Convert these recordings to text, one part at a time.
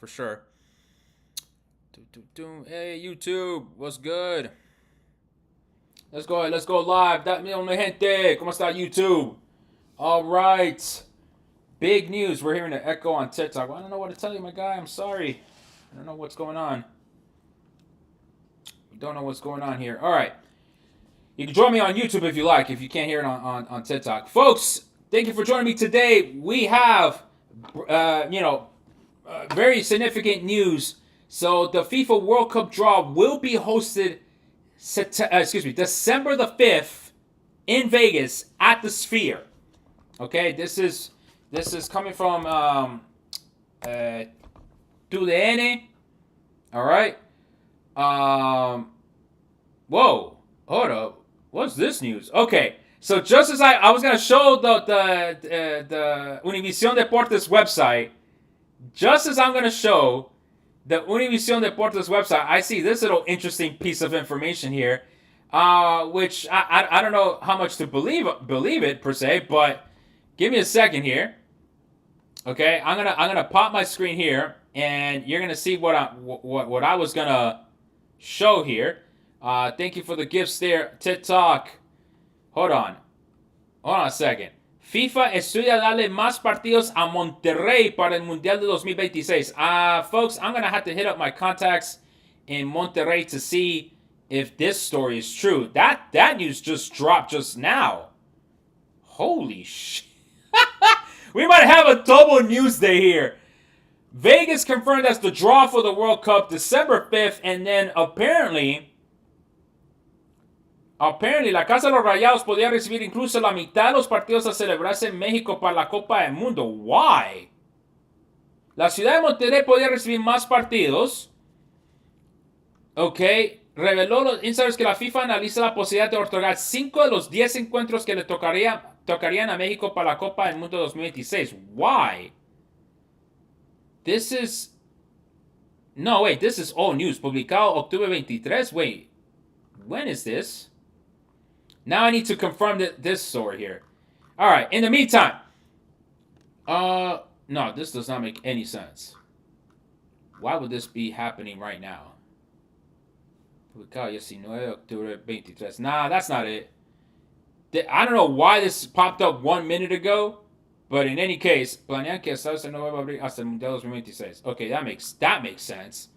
for sure. Hey, YouTube, what's good? Let's go live. Mi gente, ¿cómo está YouTube? All right. Big news. We're hearing an echo on TikTok. Well, I don't know what to tell you, my guy. I'm sorry. I don't know what's going on. We don't know what's going on here. All right. You can join me on YouTube if you like, if you can't hear it on TikTok. Folks, thank you for joining me today. We have, very significant news. So the FIFA World Cup draw will be hosted, December the 5th in Vegas at the Sphere. Okay, this is coming from TUDN. All right. Whoa, hold up. What's this news? Okay, so just as I was gonna show the Univision Deportes website, just as I'm gonna show the Univision Deportes website, I see this little interesting piece of information here, which I don't know how much to believe it per se, but give me a second here. Okay, I'm gonna pop my screen here, and you're gonna see what I was gonna show here. Thank you for the gifts there, TikTok. Hold on a second. FIFA estudia darle más partidos a Monterrey para el Mundial de 2026. Folks, I'm going to have to hit up my contacts in Monterrey to see if this story is true. That news just dropped just now. Holy shit. We might have a double news day here. Vegas confirmed as the draw for the World Cup December 5th, and then apparently la Casa de los Rayados podía recibir incluso la mitad de los partidos a celebrarse en México para la Copa del Mundo. Why? La ciudad de Monterrey podía recibir más partidos. Ok. Reveló los insiders que la FIFA analiza la posibilidad de otorgar 5 de los 10 encuentros que le tocarían a México para la Copa del Mundo 2026. Why? This is... No, wait. This is all news. Publicado Octubre 23. Wait. When is this? Now I need to confirm this story here. All right. In the meantime, no, this does not make any sense. Why would this be happening right now? Publicado 19 Octubre 23. Nah, that's not it. I don't know why this popped up 1 minute ago, but in any case, planean que Estados Unidos no va a abrir hasta el Mundial 2026. Okay, that makes sense.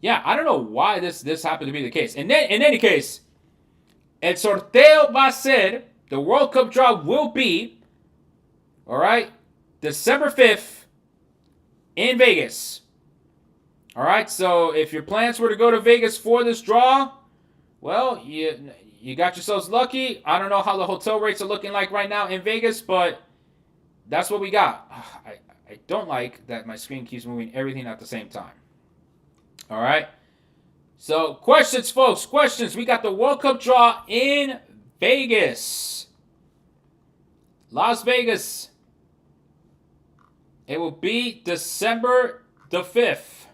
Yeah, I don't know why this happened to be the case. And then, in any case, el sorteo va a ser, the World Cup draw will be, all right, December 5th in Vegas. All right, so if your plans were to go to Vegas for this draw, well, you got yourselves lucky. I don't know how the hotel rates are looking like right now in Vegas, but that's what we got. I don't like that my screen keeps moving everything at the same time. All right. So, questions, folks. Questions. We got the World Cup draw in Vegas. Las Vegas. It will be December the 5th.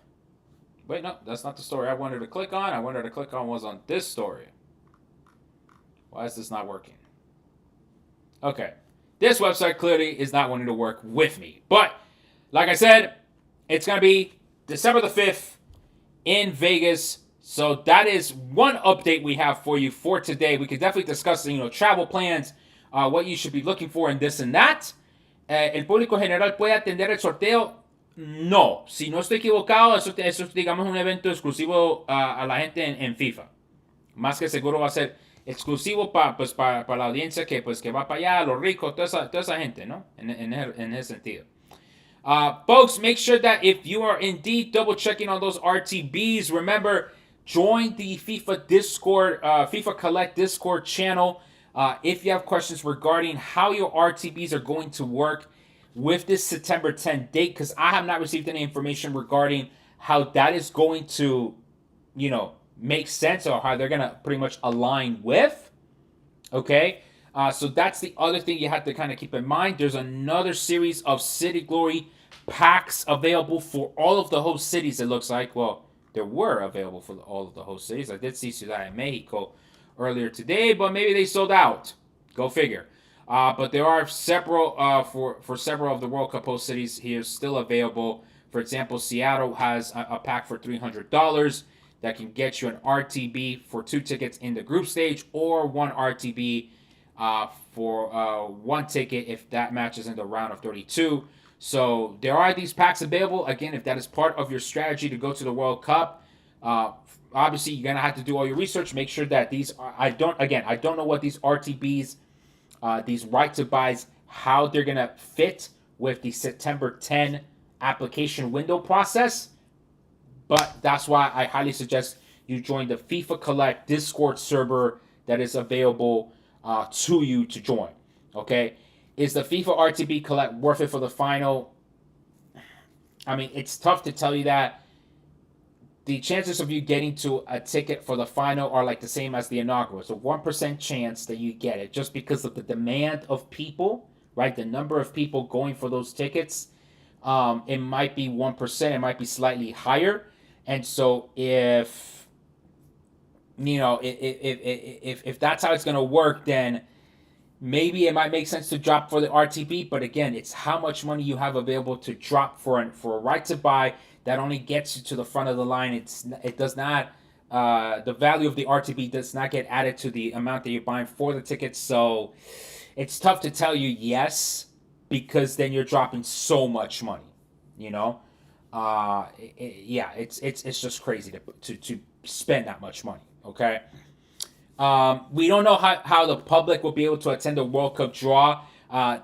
Wait, no, that's not the story I wanted to click on. I wanted to click on was on this story. Why is this not working? Okay. This website clearly is not wanting to work with me. But, like I said, it's going to be December the 5th in Vegas. So that is one update we have for you for today. We could definitely discuss, travel plans, what you should be looking for and this and that. ¿El público general puede atender el sorteo? No. Si no estoy equivocado, eso es digamos, un evento exclusivo a la gente en FIFA. Más que seguro va a ser exclusivo para la audiencia que va para allá, los ricos, toda esa gente, ¿no? En ese sentido. Folks, make sure that if you are indeed double checking on those RTBs, remember, join the FIFA Discord, FIFA Collect Discord channel. If you have questions regarding how your RTBs are going to work with this September 10th date, because I have not received any information regarding how that is going to, make sense or how they're going to pretty much align with. Okay? So that's the other thing you have to kind of keep in mind. There's another series of City Glory packs available for all of the host cities, it looks like. Well, there were available for all of the host cities. I did see Ciudad de Mexico earlier today, but maybe they sold out. Go figure. But there are several for several of the World Cup host cities here still available For example, Seattle has a pack for $300 that can get you an RTB for 2 tickets in the group stage, or 1 RTB for 1 ticket if that match is in the round of 32. So there are these packs available. Again, if that is part of your strategy to go to the World Cup, obviously you're gonna have to do all your research. Make sure that these are, I don't know what these RTBs, these right to buys, how they're gonna fit with the September 10 application window process. But that's why I highly suggest you join the FIFA Collect Discord server that is available to you to join. Okay, is the FIFA RTB Collect worth it for the final? I mean, it's tough to tell you that. The chances of you getting to a ticket for the final are like the same as the inaugural. It's a 1% chance that you get it, just because of the demand of people, right? The number of people going for those tickets. It might be 1%. It might be slightly higher. And so if if that's how it's going to work, then maybe it might make sense to drop for the RTB. But again, it's how much money you have available to drop for a right to buy that only gets you to the front of the line. It does not, the value of the RTB does not get added to the amount that you're buying for the tickets. So it's tough to tell you yes, because then you're dropping so much money. It's just crazy to spend that much money. Okay. We don't know how the public will be able to attend the World Cup draw.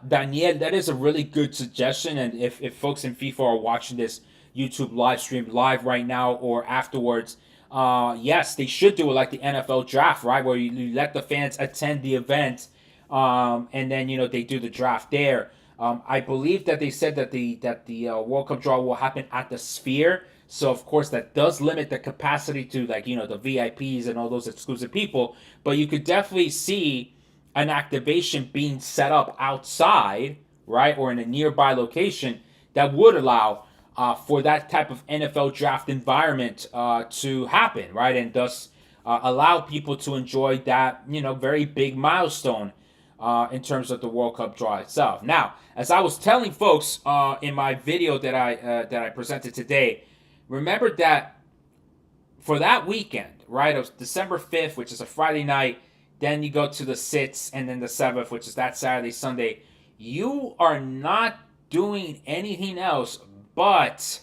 Daniel, that is a really good suggestion. And if folks in FIFA are watching this YouTube live stream live right now or afterwards, yes, they should do it like the NFL draft, right? Where you let the fans attend the event, and then they do the draft there. I believe that they said that the World Cup draw will happen at the Sphere. So of course that does limit the capacity to the VIPs and all those exclusive people. But you could definitely see an activation being set up outside, right, or in a nearby location that would allow for that type of NFL draft environment to happen, right, and thus allow people to enjoy that very big milestone in terms of the World Cup draw itself. Now, as I was telling folks in my video that I presented today, remember that for that weekend, right, of December 5th, which is a Friday night, then you go to the 6th, and then the 7th, which is that Saturday, Sunday, you are not doing anything else but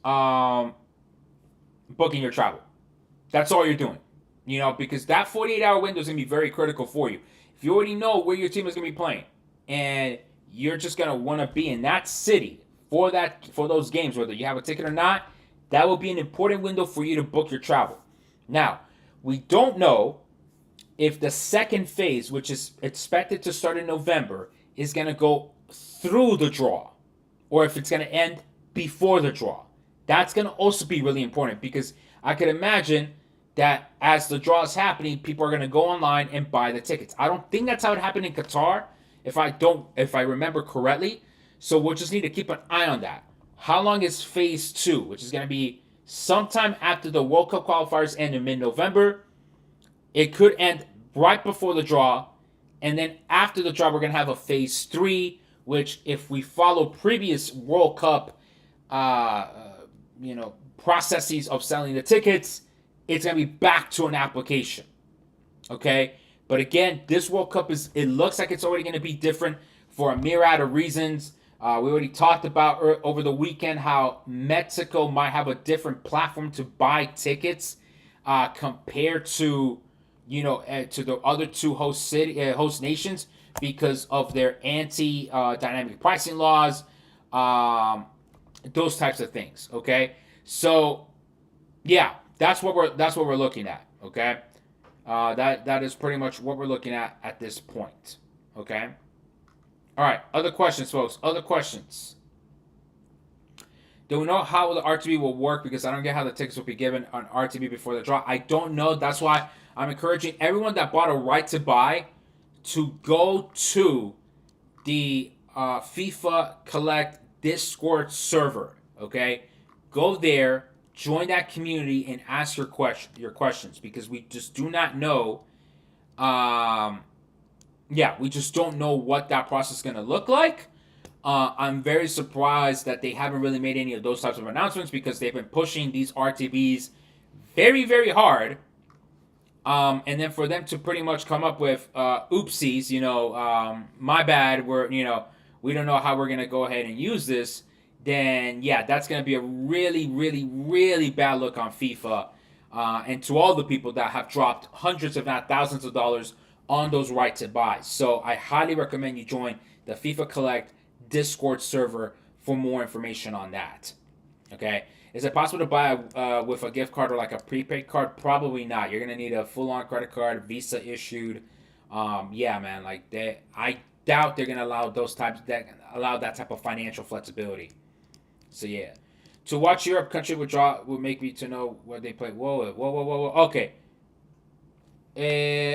booking your travel. That's all you're doing. Because that 48-hour window is going to be very critical for you. If you already know where your team is going to be playing, and you're just going to want to be in that city for those games, whether you have a ticket or not, that will be an important window for you to book your travel. Now, we don't know if the second phase, which is expected to start in November, is going to go through the draw, or if it's going to end before the draw. That's going to also be really important, because I could imagine that as the draw is happening, people are going to go online and buy the tickets. I don't think that's how it happened in Qatar, if I remember correctly. So we'll just need to keep an eye on that. How long is phase 2, which is going to be sometime after the World Cup qualifiers end in mid-November. It could end right before the draw, and then after the draw, we're going to have a phase 3, which, if we follow previous World Cup processes of selling the tickets, it's going to be back to an application. Okay? But again, this World Cup it looks like it's already going to be different for a myriad of reasons. We already talked about over the weekend how Mexico might have a different platform to buy tickets compared to to the other two host nations, because of their anti-dynamic pricing laws, those types of things. Okay, so yeah, that's what we're looking at. Okay, that is pretty much what we're looking at this point. Okay. All right, other questions, folks. Other questions. Do we know how the RTB will work? Because I don't get how the tickets will be given on RTB before the draw. I don't know. That's why I'm encouraging everyone that bought a right to buy to go to the FIFA Collect Discord server. Okay, go there, join that community, and ask your questions, because we just do not know. We just don't know what that process is going to look like. I'm very surprised that they haven't really made any of those types of announcements because they've been pushing these RTBs very, very hard. And then for them to pretty much come up with oopsies, my bad, we don't know how we're going to go ahead and use this, then yeah, that's going to be a really, really, really bad look on FIFA. And to all the people that have dropped hundreds, if not thousands of dollars on those right to buys. So I highly recommend you join the FIFA Collect Discord server for more information on that. Okay. Is it possible to buy with a gift card or like a prepaid card? Probably not. You're gonna need a full-on credit card, Visa issued. Yeah, man. I doubt they're gonna allow that type of financial flexibility. So yeah, to watch Europe country withdraw would make me to know where they play. Whoa, whoa, whoa, whoa, whoa. Okay.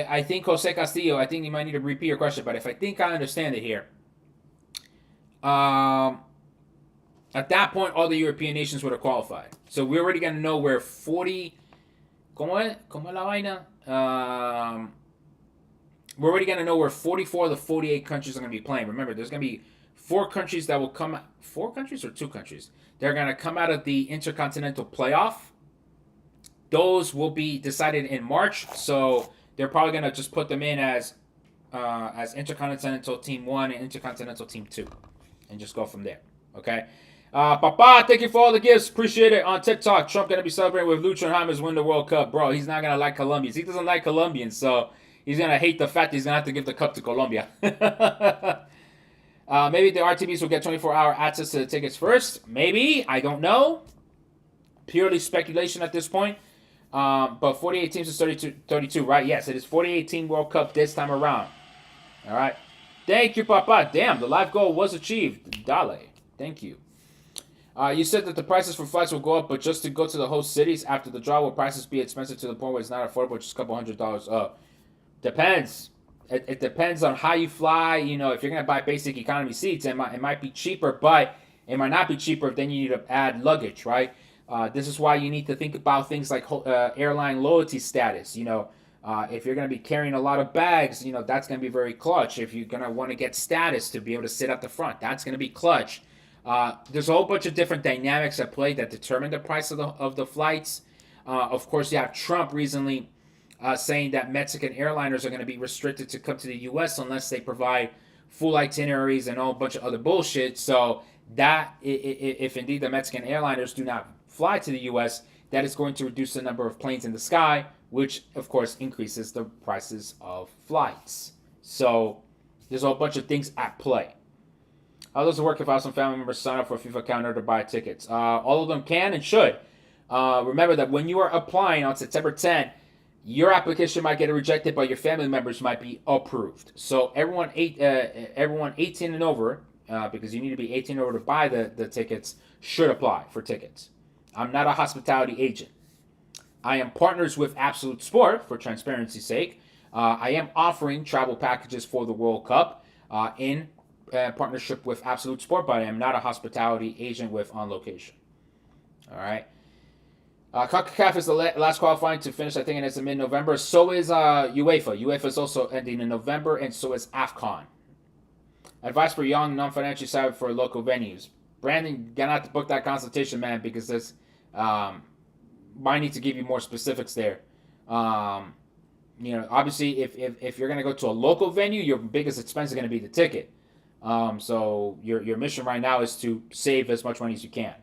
I think Jose Castillo. I think you might need to repeat your question, but if I think I understand it here, at that point, all the European nations would have qualified. So we're already going to know where 40... ¿Cómo es la vaina? We're already going to know where 44 of the 48 countries are going to be playing. Remember, there's going to be 4 countries that will come... 4 countries or 2 countries? They're going to come out of the Intercontinental Playoff. Those will be decided in March. So they're probably going to just put them in as Intercontinental Team 1 and Intercontinental Team 2. And just go from there. Okay? Papa, thank you for all the gifts. Appreciate it. On TikTok, Trump going to be celebrating with Lucha and James win the World Cup. Bro, he's not going to like Colombians. He doesn't like Colombians, so he's going to hate the fact that he's going to have to give the cup to Colombia. Maybe the RTBs will get 24-hour access to the tickets first. Maybe. I don't know. Purely speculation at this point. But 48 teams is 32, right? Yes, it is 48 team World Cup this time around. All right. Thank you, Papa. Damn, the live goal was achieved. Dale. Thank you. You said that the prices for flights will go up, but just to go to the host cities after the draw, will prices be expensive to the point where it's not affordable, just a couple $100 up? Depends. It depends on how you fly. If you're going to buy basic economy seats, it might be cheaper, but it might not be cheaper if then you need to add luggage, right? This is why you need to think about things like airline loyalty status. If you're going to be carrying a lot of bags, that's going to be very clutch. If you're going to want to get status to be able to sit at the front, that's going to be clutch. There's a whole bunch of different dynamics at play that determine the price of the flights. Of course, you have Trump recently saying that Mexican airliners are going to be restricted to come to the U.S. unless they provide full itineraries and a whole bunch of other bullshit. So that, if indeed the Mexican airliners do not fly to the U.S., that is going to reduce the number of planes in the sky, which, of course, increases the prices of flights. So there's a whole bunch of things at play. How does it work if I have some family members sign up for a FIFA account in order to buy tickets? All of them can and should. Remember that when you are applying on September 10th, your application might get rejected, but your family members might be approved. So everyone 18 and over, because you need to be 18 and over to buy the tickets, should apply for tickets. I'm not a hospitality agent. I am partners with Absolute Sport for transparency's sake. I am offering travel packages for the World Cup in partnership with Absolute Sport, but I am not a hospitality agent with On Location. All right. CONCACAF is the last qualifying to finish, I think, and it's in mid-November. So is UEFA. UEFA is also ending in November, and so is AFCON. Advice for young, non-financially savvy for local venues. Brandon, gonna have to book that consultation, man, because this might need to give you more specifics there. Obviously, if you're gonna go to a local venue, your biggest expense is gonna be the ticket. So your mission right now is to save as much money as you can.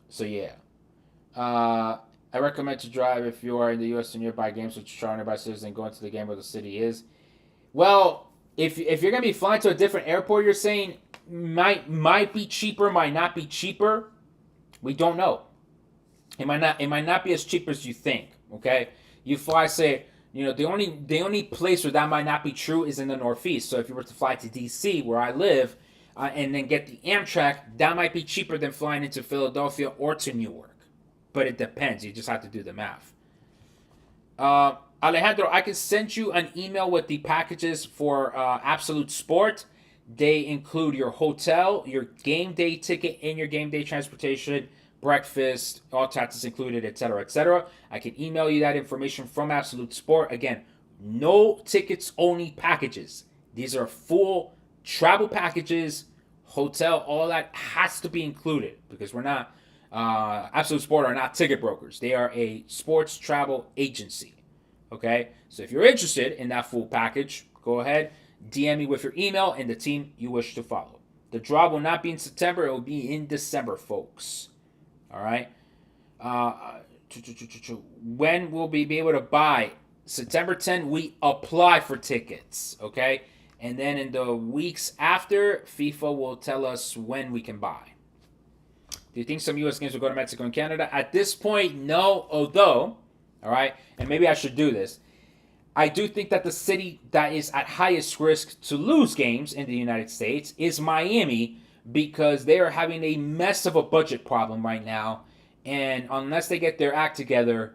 So yeah. I recommend to drive if you are in the U.S. to nearby games which are nearby cities and going to the game where the city is. Well, if you're going to be flying to a different airport, you're saying might be cheaper, might not be cheaper. We don't know. It might not be as cheap as you think, okay? You fly, say, the only place where that might not be true is in the Northeast. So if you were to fly to D.C., where I live, and then get the Amtrak, that might be cheaper than flying into Philadelphia or to Newark. But it depends. You just have to do the math. Alejandro, I can send you an email with the packages for Absolute Sport. They include your hotel, your game day ticket, and your game day transportation, breakfast, all taxes included, etc., etc. I can email you that information from Absolute Sport. Again, no tickets only packages. These are full travel packages, hotel, all that has to be included because we're not, Absolute Sport are not ticket brokers. They are a sports travel agency. Okay? So if you're interested in that full package, go ahead, DM me with your email and the team you wish to follow. The draw will not be in September. It will be in December, folks. All right? When will we be able to buy? September 10, we apply for tickets, okay? And then in the weeks after, FIFA will tell us when we can buy. Do you think some U.S. games will go to Mexico and Canada? At this point, no, although, all right, and maybe I should do this. I do think that the city that is at highest risk to lose games in the United States is Miami because they are having a mess of a budget problem right now. And unless they get their act together,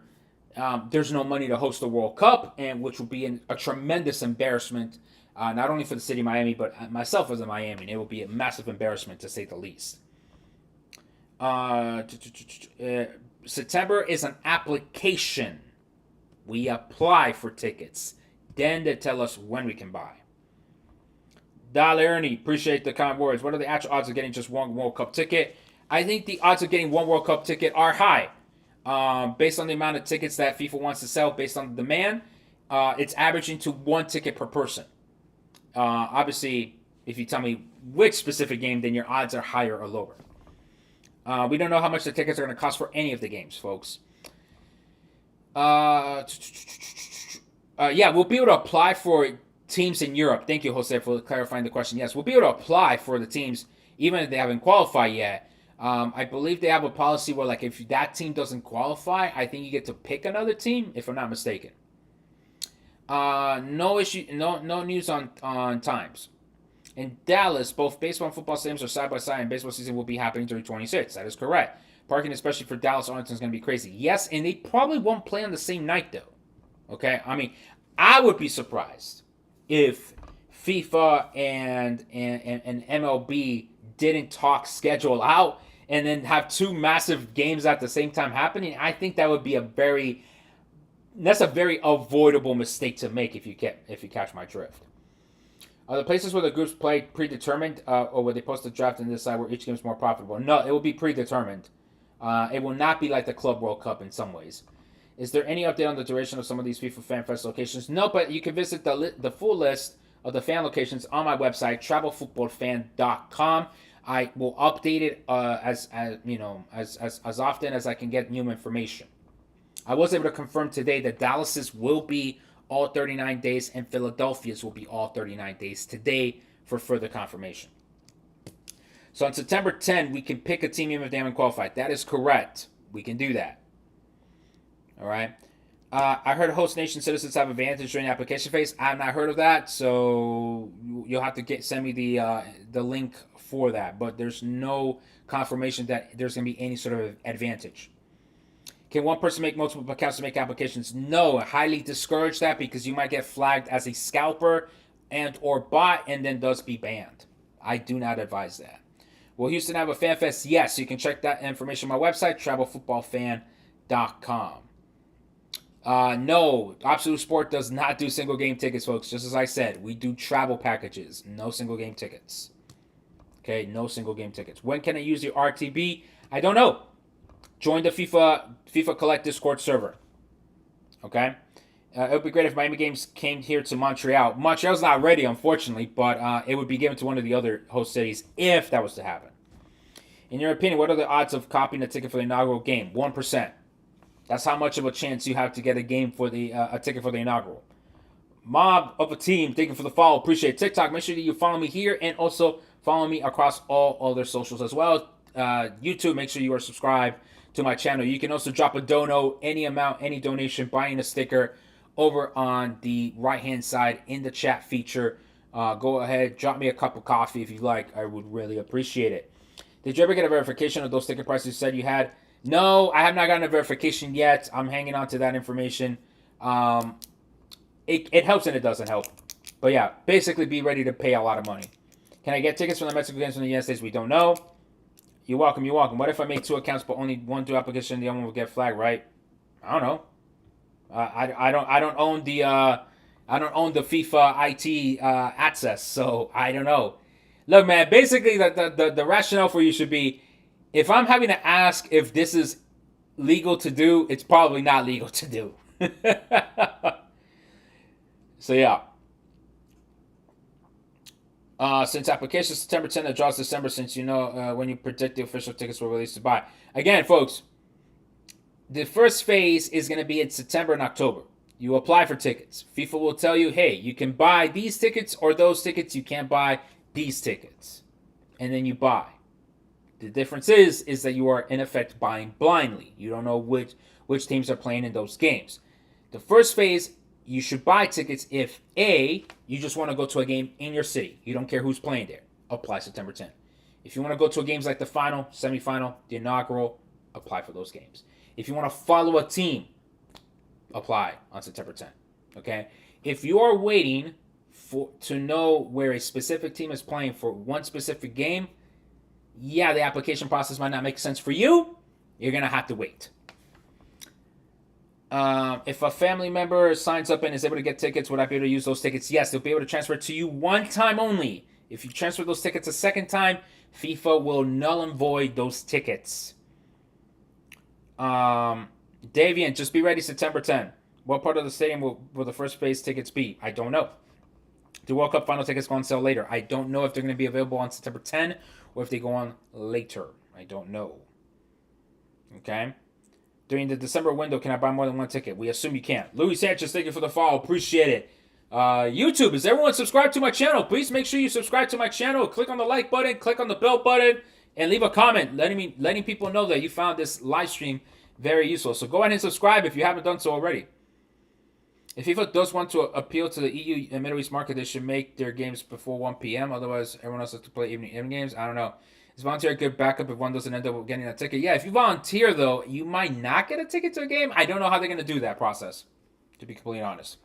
there's no money to host the World Cup, and which would be a tremendous embarrassment, not only for the city of Miami, but myself as a Miami. It will be a massive embarrassment, to say the least. September is an application. We apply for tickets. Then they tell us when we can buy. Dal Ernie, appreciate the kind words. What are the actual odds of getting just one World Cup ticket? I think the odds of getting one World Cup ticket are high. Based on the amount of tickets that FIFA wants to sell, based on the demand, it's averaging to one ticket per person. Obviously, if you tell me which specific game, then your odds are higher or lower. We don't know how much the tickets are going to cost for any of the games, folks. Yeah, we'll be able to apply for teams in Europe. Thank you, Jose, for clarifying the question. Yes, we'll be able to apply for the teams even if they haven't qualified yet. I believe they have a policy where, like, if that team doesn't qualify, I think you get to pick another team, if I'm not mistaken. No issue, no news on times. In Dallas, both baseball and football stadiums are side by side, and baseball season will be happening during 26. That is correct. Parking, especially for Dallas Arlington, is going to be crazy. Yes, and they probably won't play on the same night, though. Okay, I mean, I would be surprised if FIFA and MLB didn't talk schedule out and then have two massive games at the same time happening. I think that would be that's a very avoidable mistake to make if you catch my drift. Are the places where the groups play predetermined, or will they post the draft and decide where each game is more profitable? No, it will be predetermined. It will not be like the Club World Cup in some ways. Is there any update on the duration of some of these FIFA Fan Fest locations? No, but you can visit the full list of the fan locations on my website, travelfootballfan.com. I will update it as often as I can get new information. I was able to confirm today that Dallas's will be all 39 days and Philadelphia's will be all 39 days today for further confirmation. So on September 10, we can pick a team even if they haven't qualified. That is correct. We can do that. All right. I heard host nation citizens have advantage during the application phase. I've not heard of that, so you'll have to send me the link for that. But there's no confirmation that there's going to be any sort of advantage. Can one person make multiple accounts to make applications? No, I highly discourage that because you might get flagged as a scalper and or bot and then thus be banned. I do not advise that. Will Houston have a fan fest? Yes, you can check that information on my website, travelfootballfan.com. No, Absolute Sport does not do single game tickets, folks. Just as I said, we do travel packages, no single game tickets. Okay, no single game tickets. When can I use your RTB? I don't know. Join the FIFA Collect Discord server. Okay? It would be great if Miami Games came here to Montreal. Montreal's not ready, unfortunately, but it would be given to one of the other host cities if that was to happen. In your opinion, what are the odds of copying a ticket for the inaugural game? 1%. That's how much of a chance you have to get a game for a ticket for the inaugural. Mob of a team, thank you for the follow. Appreciate TikTok. Make sure that you follow me here and also follow me across all other socials as well. YouTube, make sure you are subscribed to my channel. You can also drop a dono, any amount, any donation, buying a sticker over on the right-hand side in the chat feature. Go ahead, drop me a cup of coffee if you like. I would really appreciate it. Did you ever get a verification of those sticker prices you said you had? No, I have not gotten a verification yet. I'm hanging on to that information. It helps and it doesn't help. But yeah, basically be ready to pay a lot of money. Can I get tickets from the Mexico games from the United States? We don't know. You're welcome, you're welcome. What if I make 2 accounts but only one do application, the other one will get flagged, right? I don't know. I don't own the I don't own the FIFA IT access, so I don't know. Look, man, basically the rationale for you should be, if I'm having to ask if this is legal to do, it's probably not legal to do. So yeah. Since application September 10th, it draws December, since you know when you predict the official tickets were released to buy. Again, folks, the first phase is going to be in September and October. You apply for tickets. FIFA will tell you, hey, you can buy these tickets or those tickets. You can't buy these tickets. And then you buy. The difference is that you are, in effect, buying blindly. You don't know which teams are playing in those games. The first phase, you should buy tickets if, A, you just want to go to a game in your city. You don't care who's playing there. Apply September 10th. If you want to go to games like the final, semifinal, the inaugural, apply for those games. If you want to follow a team, apply on September 10th. Okay? If you are waiting to know where a specific team is playing for one specific game, yeah, the application process might not make sense for you. You're going to have to wait. If a family member signs up and is able to get tickets, would I be able to use those tickets? Yes, they'll be able to transfer it to you one time only. If you transfer those tickets a second time, FIFA will null and void those tickets. Davian, just be ready September 10. What part of the stadium will the first phase tickets be? I don't know. The World Cup final tickets go on sale later. I don't know if they're going to be available on September 10 or if they go on later. I don't know. Okay? During the December window, can I buy more than one ticket? We assume you can. Louis Sanchez, thank you for the follow. Appreciate it. YouTube, is everyone subscribed to my channel? Please make sure you subscribe to my channel. Click on the like button, click on the bell button, and leave a comment letting people know that you found this live stream very useful. So go ahead and subscribe if you haven't done so already. If FIFA does want to appeal to the EU and Middle East market, they should make their games before 1 p.m. Otherwise, everyone else has to play evening games. I don't know. Is volunteer a good backup if one doesn't end up getting a ticket? Yeah, if you volunteer, though, you might not get a ticket to a game. I don't know how they're going to do that process, to be completely honest.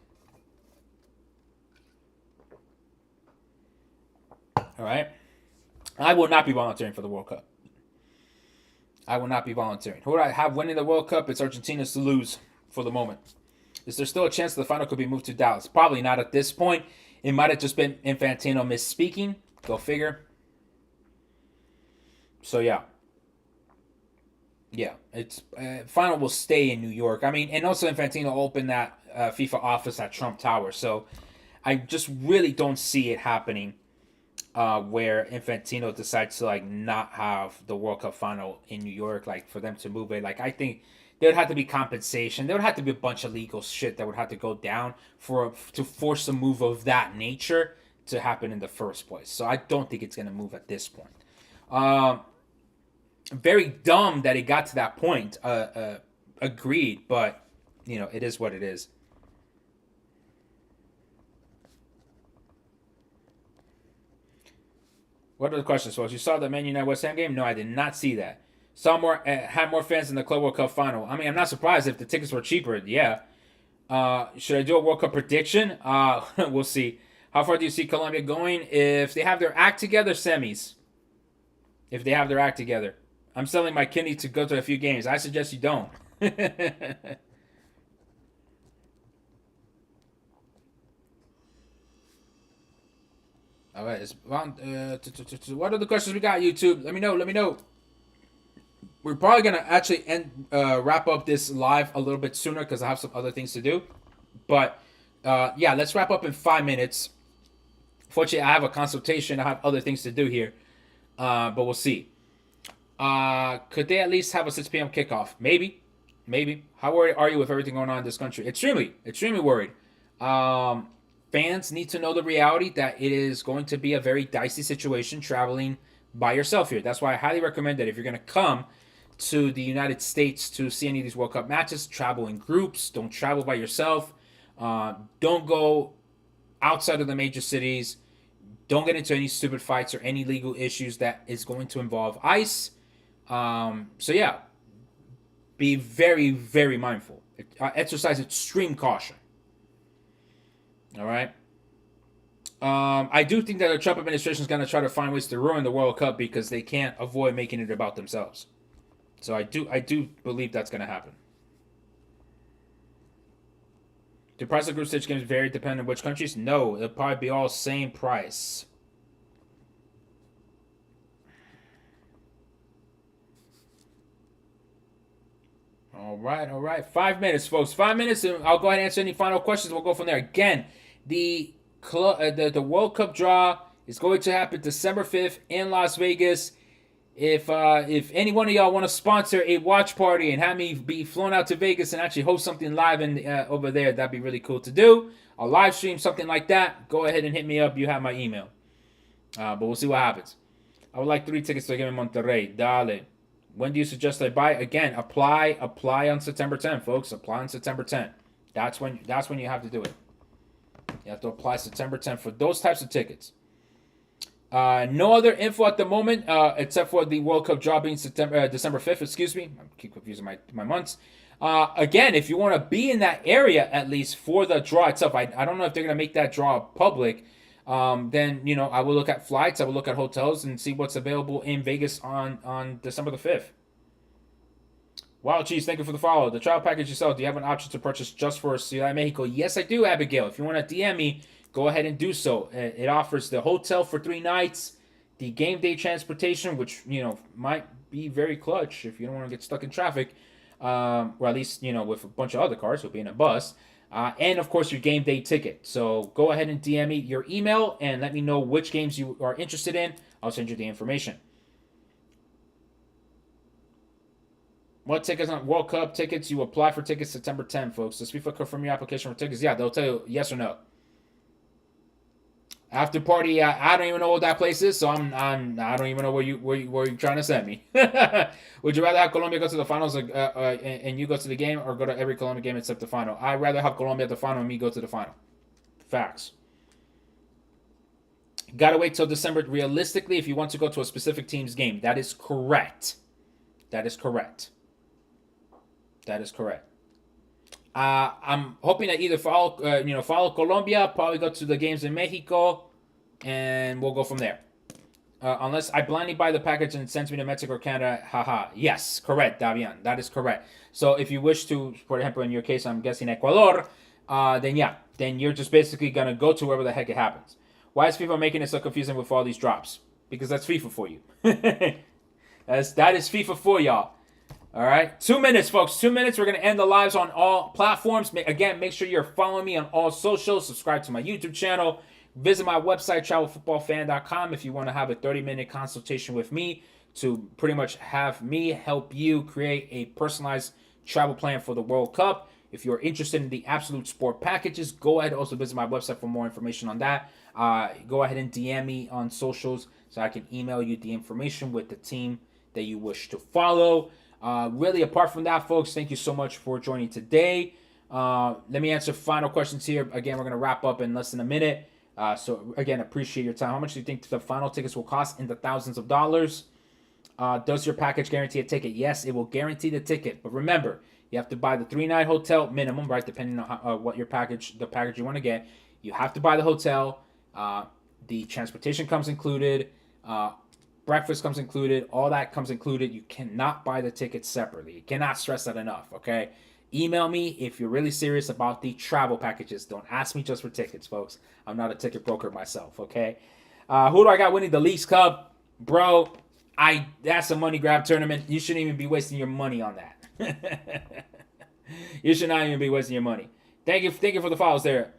All right? I will not be volunteering for the World Cup. I will not be volunteering. Who do I have winning the World Cup? It's Argentina's to lose for the moment. Is there still a chance the final could be moved to Dallas? Probably not at this point. It might have just been Infantino misspeaking. Go figure. So, yeah. Yeah, it's final will stay in New York. I mean, and also Infantino opened that FIFA office at Trump Tower. So, I just really don't see it happening where Infantino decides to, like, not have the World Cup final in New York, like, for them to move it. Like, I think there would have to be compensation. There would have to be a bunch of legal shit that would have to go down to force a move of that nature to happen in the first place. So I don't think it's going to move at this point. Very dumb that it got to that point. Agreed, but, you know, it is what it is. What are the questions, folks? You saw the Man United West Ham game? No, I did not see that. Saw more, had more fans in the Club World Cup final. I mean, I'm not surprised if the tickets were cheaper. Yeah. Should I do a World Cup prediction? We'll see. How far do you see Colombia going? If they have their act together, semis. If they have their act together. I'm selling my kidney to go to a few games. I suggest you don't. All right. What are the questions we got, YouTube? Let me know. We're probably going to actually wrap up this live a little bit sooner because I have some other things to do. But, yeah, let's wrap up in 5 minutes. Fortunately, I have a consultation. I have other things to do here. But we'll see. Could they at least have a 6 p.m. kickoff? Maybe. How worried are you with everything going on in this country? Extremely worried. Fans need to know the reality that it is going to be a very dicey situation traveling by yourself here. That's why I highly recommend that if you're going to come to the United States to see any of these World Cup matches, travel in groups. Don't travel by yourself. Don't go outside of the major cities. Don't get into any stupid fights or any legal issues that is going to involve ICE. So yeah, be very, very mindful. Exercise extreme caution. All right. I do think that the Trump administration is going to try to find ways to ruin the World Cup because they can't avoid making it about themselves. So I do believe that's going to happen. The price of group stage games vary depending on which countries? No, it'll probably be all same price. All right. 5 minutes, folks. 5 minutes, and I'll go ahead and answer any final questions. We'll go from there. Again, the World Cup draw is going to happen December 5th in Las Vegas. If any one of y'all want to sponsor a watch party and have me be flown out to Vegas and actually host something live over there, that'd be really cool to do. I'll live stream something like that. Go ahead and hit me up. You have my email. But we'll see what happens. I would like 3 tickets to the game in Monterrey. Dale. When do you suggest I buy? Again, apply on September 10th, folks. Apply on September 10th. That's when you have to do it. You have to apply September 10th for those types of tickets. No other info at the moment, except for the World Cup draw being December 5th, excuse me. I keep confusing my months. Again, if you want to be in that area, at least for the draw itself, I don't know if they're going to make that draw public. Then, I will look at flights, I will look at hotels and see what's available in Vegas on December the 5th. Wow, geez, thank you for the follow. The travel package yourself, do you have an option to purchase just for Ciudad de Mexico? Yes, I do, Abigail. If you want to DM me, go ahead and do so. It offers the hotel for 3 nights, the game day transportation, which, might be very clutch if you don't want to get stuck in traffic, or at least, with a bunch of other cars, so being a bus. And, of course, your game day ticket. So go ahead and DM me your email and let me know which games you are interested in. I'll send you the information. What tickets on World Cup tickets? You apply for tickets September 10th, folks. Does FIFA confirm your application for tickets? Yeah, they'll tell you yes or no. After party, I don't even know what that place is, so I don't even know where you're trying to send me. Would you rather have Colombia go to the finals and you go to the game, or go to every Colombia game except the final? I'd rather have Colombia at the final and me go to the final. Facts. Gotta wait till December. Realistically, if you want to go to a specific team's game, that is correct. That is correct. I'm hoping that either follow Colombia, probably go to the games in Mexico, and we'll go from there. Unless I blindly buy the package and it sends me to Mexico or Canada, haha. Yes, correct, Davian. That is correct. So if you wish to, for example, in your case, I'm guessing Ecuador, then you're just basically going to go to wherever the heck it happens. Why is FIFA making it so confusing with all these drops? Because that's FIFA for you. that is FIFA for y'all. All right, 2 minutes, folks. 2 minutes. We're going to end the lives on all platforms. Again, make sure you're following me on all socials. Subscribe to my YouTube channel. Visit my website, travelfootballfan.com, if you want to have a 30-minute consultation with me to pretty much have me help you create a personalized travel plan for the World Cup. If you're interested in the absolute sport packages, go ahead and also visit my website for more information on that. Go ahead and DM me on socials so I can email you the information with the team that you wish to follow. Really, apart from that, folks, thank you so much for joining today. Let me answer final questions here. Again, we're going to wrap up in less than a minute. So, again, appreciate your time. How much do you think the final tickets will cost? In the thousands of dollars. Does your package guarantee a ticket? Yes, it will guarantee the ticket. But remember, you have to buy the 3-night hotel minimum, right? Depending on what the package you want to get. You have to buy the hotel. The transportation comes included. Breakfast comes included. All that comes included. You cannot buy the tickets separately. You cannot stress that enough, okay? Email me if you're really serious about the travel packages. Don't ask me just for tickets, folks. I'm not a ticket broker myself, okay? Who do I got winning the Leagues Cup? Bro, that's a money grab tournament. You shouldn't even be wasting your money on that. You should not even be wasting your money. Thank you for the follows there.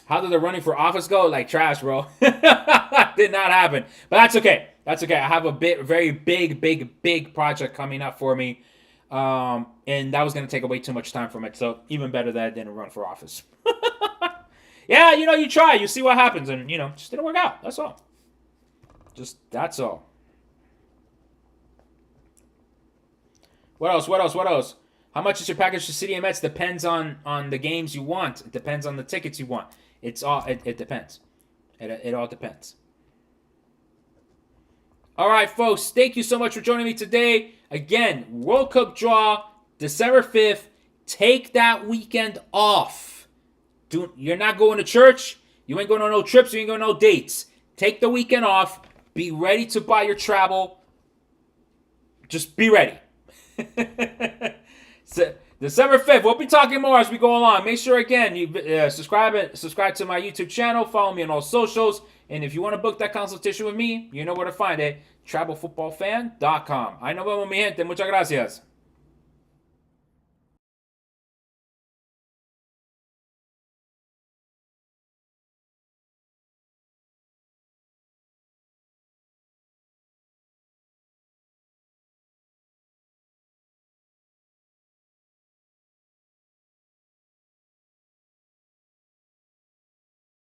How did the running for office go? Like trash, bro. Did not happen. But that's okay. That's okay. I have a very big project coming up for me. And that was going to take away too much time from it. So even better that I didn't run for office. Yeah, you try. You see what happens. And, just didn't work out. That's all. That's all. What else? How much is your package to City and Mets? Depends on the games you want. It depends on the tickets you want. It depends. It all depends. All right, folks. Thank you so much for joining me today. Again, World Cup draw, December 5th. Take that weekend off. You're not going to church. You ain't going on no trips. You ain't going on no dates. Take the weekend off. Be ready to buy your travel. Just be ready. December 5th. We'll be talking more as we go along. Make sure, again, you subscribe to my YouTube channel. Follow me on all socials. And if you want to book that consultation with me, you know where to find it. TravelFootballFan.com. Ahí nos vemos, mi gente. Muchas gracias.